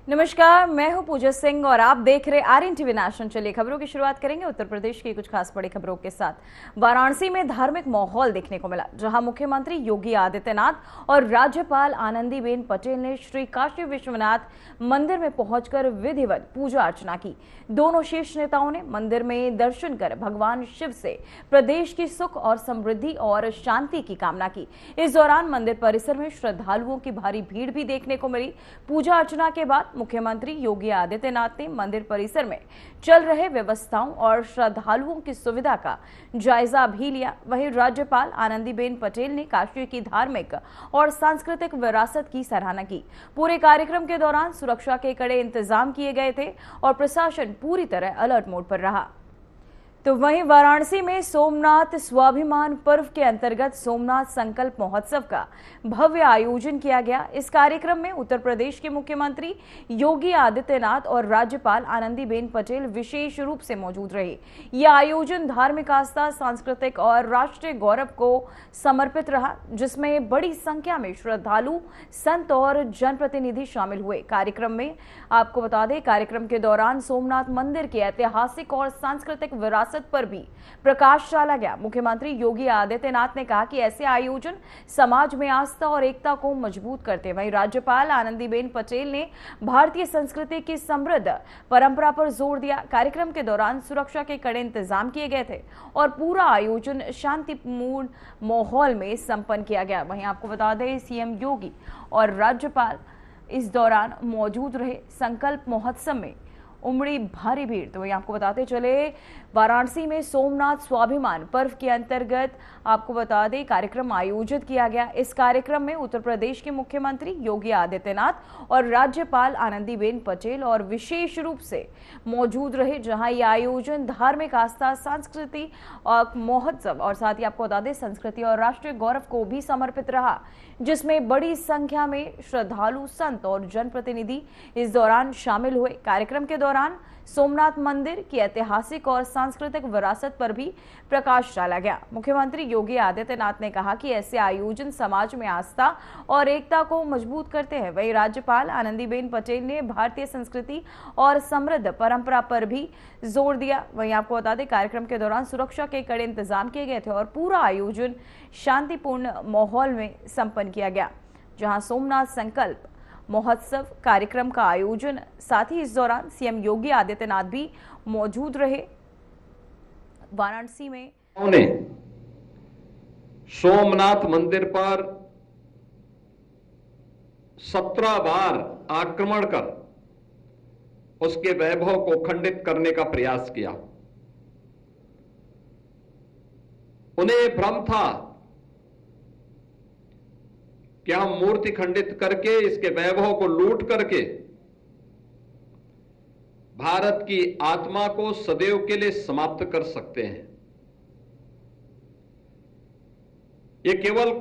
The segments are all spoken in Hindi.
नमस्कार, मैं हूं पूजा सिंह और आप देख रहे आर्यन टीवी नेशनल। चलिए खबरों की शुरुआत करेंगे उत्तर प्रदेश की कुछ खास बड़ी खबरों के साथ। वाराणसी में धार्मिक माहौल देखने को मिला, जहां मुख्यमंत्री योगी आदित्यनाथ और राज्यपाल आनंदीबेन पटेल ने श्री काशी विश्वनाथ मंदिर में पहुंचकर विधिवत पूजा अर्चना की। दोनों शीर्ष नेताओं ने मंदिर में दर्शन कर भगवान शिव से प्रदेश की सुख और समृद्धि और शांति की कामना की। इस दौरान मंदिर परिसर में श्रद्धालुओं की भारी भीड़ भी देखने को मिली। पूजा अर्चना के बाद मुख्यमंत्री योगी आदित्यनाथ ने मंदिर परिसर में चल रहे व्यवस्थाओं और श्रद्धालुओं की सुविधा का जायजा भी लिया। वहीं राज्यपाल आनंदीबेन पटेल ने काशी की धार्मिक और सांस्कृतिक विरासत की सराहना की। पूरे कार्यक्रम के दौरान सुरक्षा के कड़े इंतजाम किए गए थे और प्रशासन पूरी तरह अलर्ट मोड पर रहा। तो वहीं वाराणसी में सोमनाथ स्वाभिमान पर्व के अंतर्गत सोमनाथ संकल्प महोत्सव का भव्य आयोजन किया गया। इस कार्यक्रम में उत्तर प्रदेश के मुख्यमंत्री योगी आदित्यनाथ और राज्यपाल आनंदीबेन पटेल विशेष रूप से मौजूद रहे। यह आयोजन धार्मिक आस्था, सांस्कृतिक और राष्ट्रीय गौरव को समर्पित रहा, जिसमें बड़ी संख्या में श्रद्धालु, संत और जनप्रतिनिधि शामिल हुए। कार्यक्रम में आपको बता दें, कार्यक्रम के दौरान सोमनाथ मंदिर की ऐतिहासिक और सांस्कृतिक विरासत पर भी प्रकाश डाला गया। मुख्यमंत्री योगी आदित्यनाथ ने कहा कि ऐसे आयोजन समाज में आस्था और एकता को मजबूत करते हैं। वहीं राज्यपाल आनंदीबेन पटेल ने भारतीय संस्कृति की समृद्ध परंपरा पर जोर दिया। कार्यक्रम के दौरान सुरक्षा के कड़े इंतजाम किए गए थे और पूरा आयोजन शांतिपूर्ण माहौल में संपन्न किया गया। वहीं आपको बता दें, सीएम योगी और राज्यपाल इस दौरान मौजूद रहे। संकल्प महोत्सव में उमड़ी भारी भीड़। तो वही आपको बताते चले, वाराणसी में सोमनाथ स्वाभिमान पर्व के अंतर्गत आपको बता दें कार्यक्रम आयोजित किया गया। इस कार्यक्रम में उत्तर प्रदेश के मुख्यमंत्री योगी आदित्यनाथ और राज्यपाल आनंदीबेन पटेल और विशेष रूप से मौजूद रहे, जहां यह आयोजन धार्मिक आस्था, संस्कृति और महोत्सव और साथ ही आपको बता दें संस्कृति और राष्ट्रीय गौरव को भी समर्पित रहा, जिसमें बड़ी संख्या में श्रद्धालु, संत और जनप्रतिनिधि इस दौरान शामिल हुए। कार्यक्रम के दौरान सोमनाथ मंदिर की ऐतिहासिक और सांस्कृतिक विरासत पर भी प्रकाश डाला गया। मुख्यमंत्री योगी आदित्यनाथ ने कहा कि ऐसे आयोजन समाज में आस्था और एकता को मजबूत करते हैं। वहीं राज्यपाल आनंदीबेन पटेल ने भारतीय संस्कृति और समृद्ध परंपरा पर भी जोर दिया। वहीं आपको बता दें, कार्यक्रम के दौरान सुरक्षा के कड़े इंतजाम किए गए थे और पूरा आयोजन शांतिपूर्ण माहौल में संपन्न किया गया, जहां सोमनाथ संकल्प महोत्सव कार्यक्रम का आयोजन, साथ ही इस दौरान सीएम योगी आदित्यनाथ भी मौजूद रहे। वाराणसी में सोमनाथ मंदिर पर 17 बार आक्रमण कर उसके वैभव को खंडित करने का प्रयास किया। उन्हें भ्रम था कि हम मूर्ति खंडित करके, इसके वैभव को लूट करके भारत की आत्मा को सदैव के लिए समाप्त कर सकते हैं। ये केवल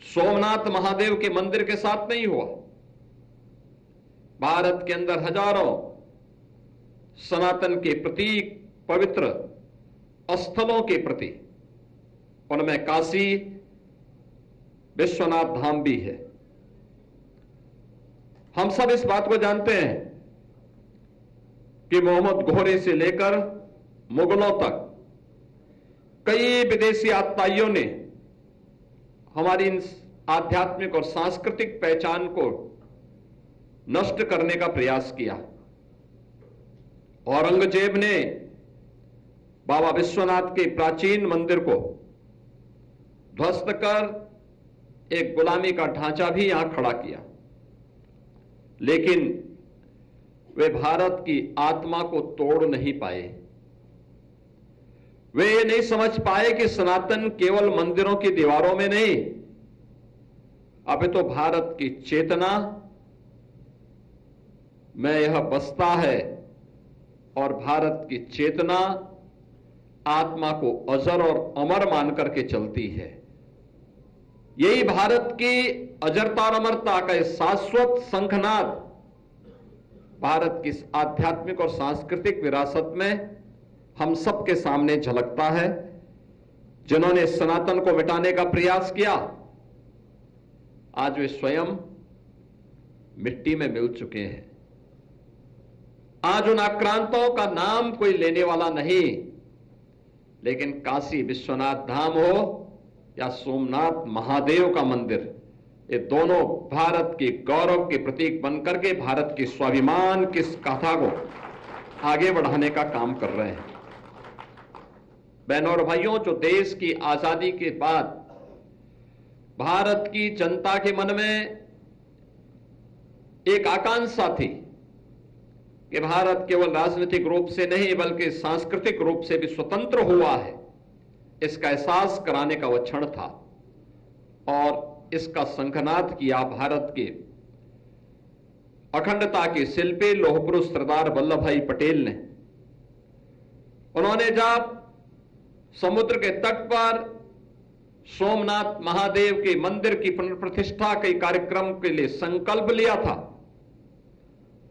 सोमनाथ महादेव के मंदिर के साथ नहीं हुआ। भारत के अंदर हजारों सनातन के प्रतीक, पवित्र स्थलों के प्रति, उनमें काशी विश्वनाथ धाम भी है। हम सब इस बात को जानते हैं कि मोहम्मद घोरी से लेकर मुगलों तक कई विदेशी आतताइयों ने हमारी इन आध्यात्मिक और सांस्कृतिक पहचान को नष्ट करने का प्रयास किया। औरंगजेब ने बाबा विश्वनाथ के प्राचीन मंदिर को ध्वस्त कर एक गुलामी का ढांचा भी यहां खड़ा किया, लेकिन वे भारत की आत्मा को तोड़ नहीं पाए। वे ये नहीं समझ पाए कि सनातन केवल मंदिरों की दीवारों में नहीं, अब तो भारत की चेतना में यह बसता है और भारत की चेतना आत्मा को अजर और अमर मान करके चलती है। यही भारत की अजरता और अमरता का शाश्वत शंखनाद भारत की आध्यात्मिक और सांस्कृतिक विरासत में हम सबके सामने झलकता है। जिन्होंने सनातन को मिटाने का प्रयास किया, आज वे स्वयं मिट्टी में मिल चुके हैं। आज उन आक्रांतों का नाम कोई लेने वाला नहीं, लेकिन काशी विश्वनाथ धाम हो या सोमनाथ महादेव का मंदिर, ये दोनों भारत के गौरव के प्रतीक बनकर के भारत के स्वाभिमान की इस गाथा को आगे बढ़ाने का काम कर रहे हैं। बहनों और भाइयों, जो देश की आजादी के बाद भारत की जनता के मन में एक आकांक्षा थी कि भारत केवल राजनीतिक रूप से नहीं बल्कि सांस्कृतिक रूप से भी स्वतंत्र हुआ है, इसका एहसास कराने का वह क्षण था और इसका शंखनाद किया भारत के अखंडता के शिल्पी लौह पुरुष सरदार वल्लभ भाई पटेल ने। उन्होंने जब समुद्र के तट पर सोमनाथ महादेव के मंदिर की पुनर्प्रतिष्ठा के कार्यक्रम के लिए संकल्प लिया था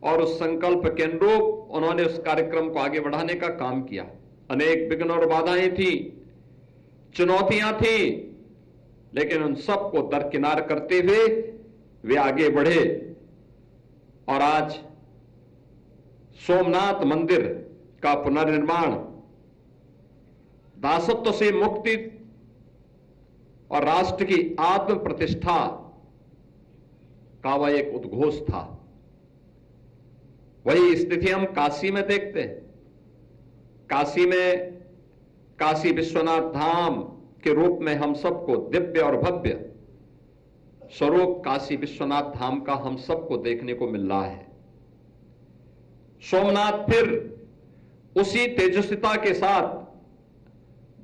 और उस संकल्प के अनुरूप उन्होंने उस कार्यक्रम को आगे बढ़ाने का काम किया। अनेक विघ्न और बाधाएं थी, चुनौतियां थी, लेकिन उन सबको दरकिनार करते हुए वे आगे बढ़े और आज सोमनाथ मंदिर का पुनर्निर्माण, दासत्व से मुक्ति और राष्ट्र की आत्म प्रतिष्ठा का वह एक उद्घोष था। वही स्थिति हम काशी में देखते हैं। काशी में काशी विश्वनाथ धाम के रूप में हम सबको दिव्य और भव्य स्वरूप काशी विश्वनाथ धाम का हम सबको देखने को मिल रहा है। सोमनाथ फिर उसी तेजस्विता के साथ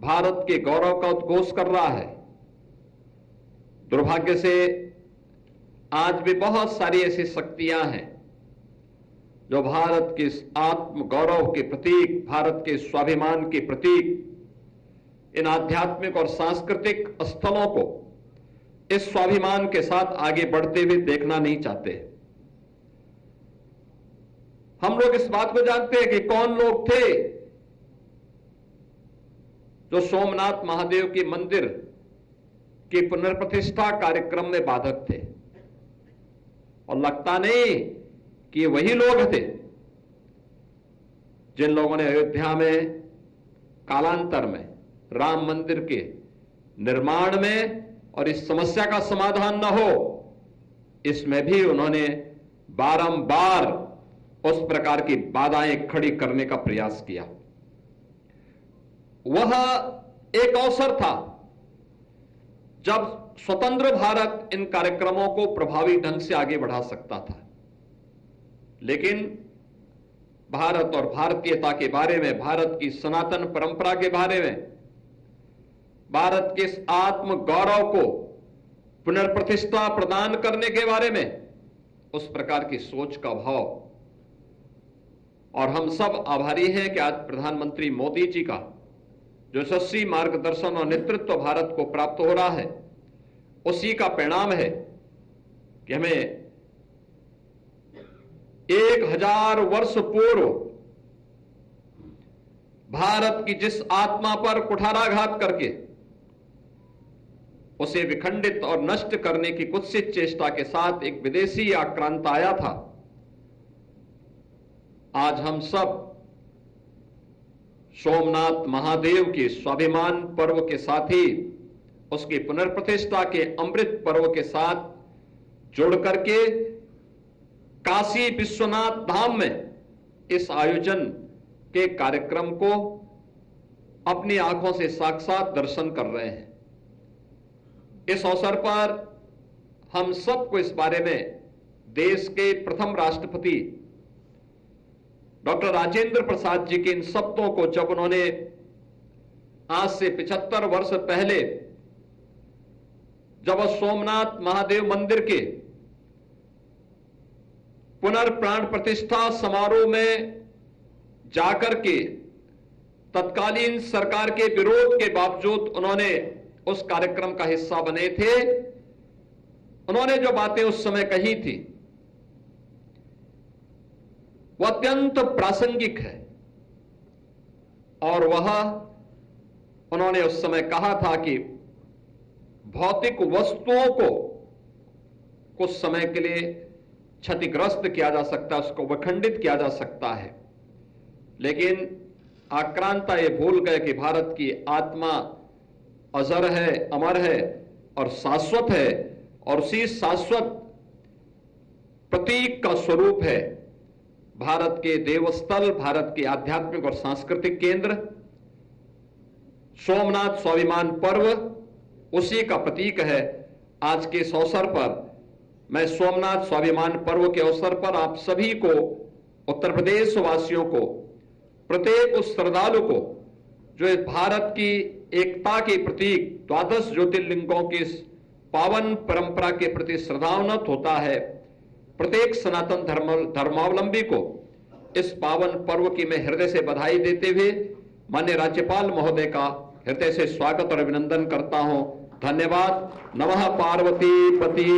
भारत के गौरव का उद्घोष कर रहा है। दुर्भाग्य से आज भी बहुत सारी ऐसी शक्तियां हैं जो भारत के आत्म गौरव के प्रतीक, भारत के स्वाभिमान के प्रतीक, इन आध्यात्मिक और सांस्कृतिक स्थलों को इस स्वाभिमान के साथ आगे बढ़ते हुए देखना नहीं चाहते। हम लोग इस बात को जानते हैं कि कौन लोग थे जो सोमनाथ महादेव के मंदिर की पुनर्प्रतिष्ठा कार्यक्रम में बाधक थे, और लगता नहीं कि वही लोग थे जिन लोगों ने अयोध्या में कालांतर में राम मंदिर के निर्माण में और इस समस्या का समाधान न हो, इसमें भी उन्होंने बारंबार उस प्रकार की बाधाएं खड़ी करने का प्रयास किया। वह एक अवसर था जब स्वतंत्र भारत इन कार्यक्रमों को प्रभावी ढंग से आगे बढ़ा सकता था, लेकिन भारत और भारतीयता के बारे में, भारत की सनातन परंपरा के बारे में, भारत के इस आत्म गौरव को पुनर्प्रतिष्ठा प्रदान करने के बारे में उस प्रकार की सोच का अभाव। और हम सब आभारी हैं कि आज प्रधानमंत्री मोदी जी का जो यशस्वी मार्गदर्शन और नेतृत्व भारत को प्राप्त हो रहा है, उसी का परिणाम है कि हमें 1000 वर्ष पूर्व भारत की जिस आत्मा पर कुठाराघात करके उसे विखंडित और नष्ट करने की कुत्सित चेष्टा के साथ एक विदेशी आक्रांत आया था, आज हम सब सोमनाथ महादेव के स्वाभिमान पर्व के साथ ही उसकी पुनर्प्रतिष्ठा के अमृत पर्व के साथ जोड़ करके काशी विश्वनाथ धाम में इस आयोजन के कार्यक्रम को अपनी आंखों से साक्षात दर्शन कर रहे हैं। इस अवसर पर हम सबको इस बारे में देश के प्रथम राष्ट्रपति डॉक्टर राजेंद्र प्रसाद जी के इन शब्दों को जब उन्होंने आज से 75 वर्ष पहले जब सोमनाथ महादेव मंदिर के पुनर्प्राण प्रतिष्ठा समारोह में जाकर के तत्कालीन सरकार के विरोध के बावजूद उन्होंने उस कार्यक्रम का हिस्सा बने थे, उन्होंने जो बातें उस समय कही थी वह अत्यंत प्रासंगिक है। और वह उन्होंने उस समय कहा था कि भौतिक वस्तुओं को कुछ समय के लिए क्षतिग्रस्त किया जा सकता है, उसको विखंडित किया जा सकता है। लेकिन आक्रांता ये भूल गए कि भारत की आत्मा अजर है, अमर है और शाश्वत है, और उसी शाश्वत प्रतीक का स्वरूप है भारत के देवस्थल, भारत के आध्यात्मिक और सांस्कृतिक केंद्र सोमनाथ स्वाभिमान पर्व उसी का प्रतीक है। आज के इस अवसर पर मैं सोमनाथ स्वाभिमान पर्व के अवसर पर आप सभी को, उत्तर प्रदेश वासियों को, प्रत्येक उस श्रद्धालु को जो इस भारत की एकता के प्रतीक 12 ज्योतिर्लिंगों की इस पावन परंपरा के प्रति श्रद्धान्वित होता है, प्रत्येक सनातन धर्मावलंबी को इस पावन पर्व की मैं हृदय से बधाई देते हुए माननीय राज्यपाल महोदय का हृदय से स्वागत और अभिनंदन करता हूं। धन्यवाद। नमः पार्वती पति।